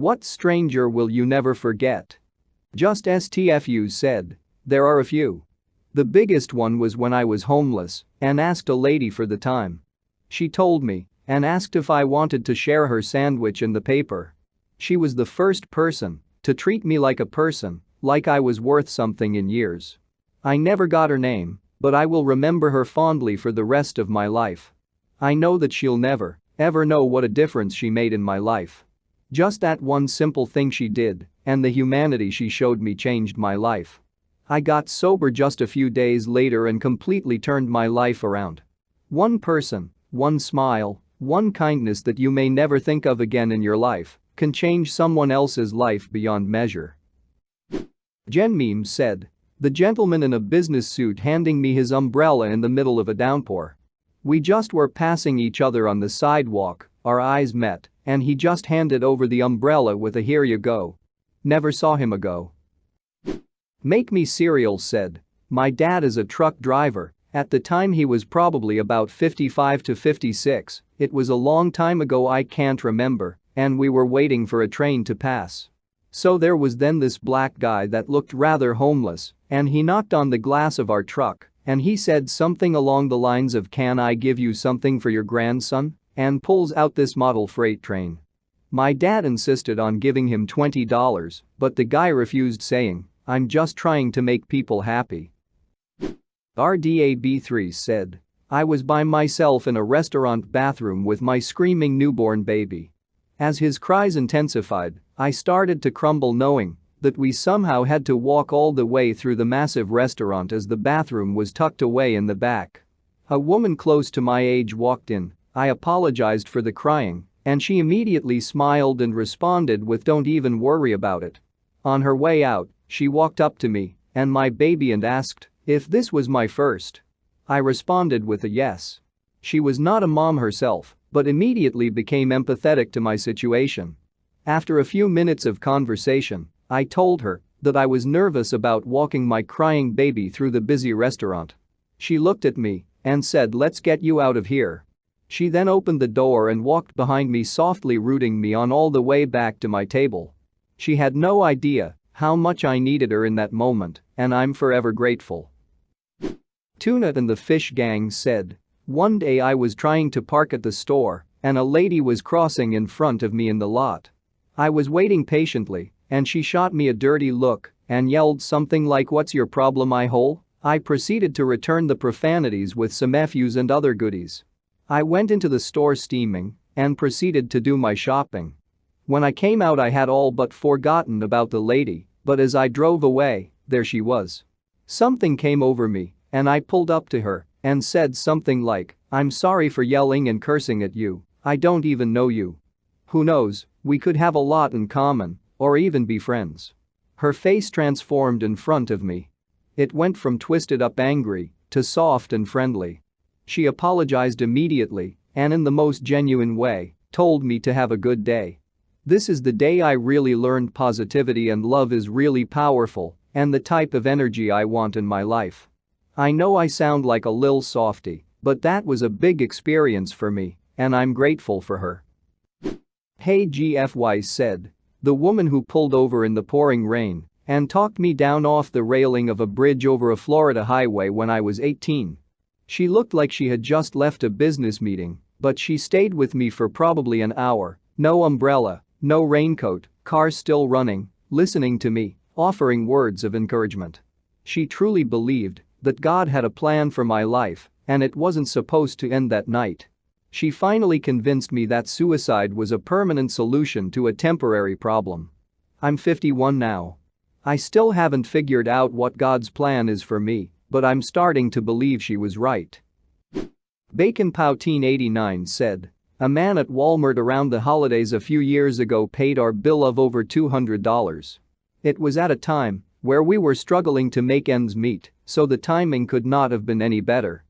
What stranger will you never forget? Just STFU said. There are a few. The biggest one was when I was homeless and asked a lady for the time. She told me and asked if I wanted to share her sandwich and the paper. She was the first person to treat me like a person, like I was worth something in years. I never got her name, but I will remember her fondly for the rest of my life. I know that she'll never, ever know what a difference she made in my life. Just that one simple thing she did and the humanity she showed me changed my life. I got sober just a few days later and completely turned my life around. One person, one smile, one kindness that you may never think of again in your life can change someone else's life beyond measure. Jen Memes said. The gentleman in a business suit handing me his umbrella in the middle of a downpour. We just were passing each other on the sidewalk, our eyes met, and he just handed over the umbrella with a "here you go." Never saw him ago. Make Me Cereal said. My dad is a truck driver. At the time he was probably about 55 to 56, it was a long time ago, I can't remember, and we were waiting for a train to pass. So there was then this black guy that looked rather homeless, and he knocked on the glass of our truck, and he said something along the lines of, "Can I give you something for your grandson?" and pulls out this model freight train. My dad insisted on giving him $20, but the guy refused, saying, "I'm just trying to make people happy." RDAB3 said. I was by myself in a restaurant bathroom with my screaming newborn baby. As his cries intensified, I started to crumble, knowing that we somehow had to walk all the way through the massive restaurant as the bathroom was tucked away in the back. A woman close to my age walked in. I apologized for the crying, and she immediately smiled and responded with, "Don't even worry about it." On her way out, she walked up to me and my baby and asked if this was my first. I responded with a yes. She was not a mom herself, but immediately became empathetic to my situation. After a few minutes of conversation, I told her that I was nervous about walking my crying baby through the busy restaurant. She looked at me and said, "Let's get you out of here." She then opened the door and walked behind me, softly rooting me on all the way back to my table. She had no idea how much I needed her in that moment, and I'm forever grateful. Tuna and the Fish Gang said. One day I was trying to park at the store and a lady was crossing in front of me in the lot. I was waiting patiently and she shot me a dirty look and yelled something like, "What's your problem, I hole?" I proceeded to return the profanities with some FUs and other goodies. I went into the store steaming and proceeded to do my shopping. When I came out, I had all but forgotten about the lady, but as I drove away, there she was. Something came over me and I pulled up to her and said something like, "I'm sorry for yelling and cursing at you. I don't even know you. Who knows, we could have a lot in common or even be friends." Her face transformed in front of me. It went from twisted up angry to soft and friendly. She apologized immediately and in the most genuine way told me to have a good day. This is the day I really learned positivity and love is really powerful and the type of energy I want in my life. I know I sound like a lil softy, but that was a big experience for me and I'm grateful for her. Hey GFY said. The woman who pulled over in the pouring rain and talked me down off the railing of a bridge over a Florida highway when I was 18. She looked like she had just left a business meeting, but she stayed with me for probably an hour, no umbrella, no raincoat, car still running, listening to me, offering words of encouragement. She truly believed that God had a plan for my life and it wasn't supposed to end that night. She finally convinced me that suicide was a permanent solution to a temporary problem. I'm 51 now. I still haven't figured out what God's plan is for me, but I'm starting to believe she was right. Bacon Poutine 89 said. A man at Walmart around the holidays a few years ago paid our bill of over $200. It was at a time where we were struggling to make ends meet, so the timing could not have been any better.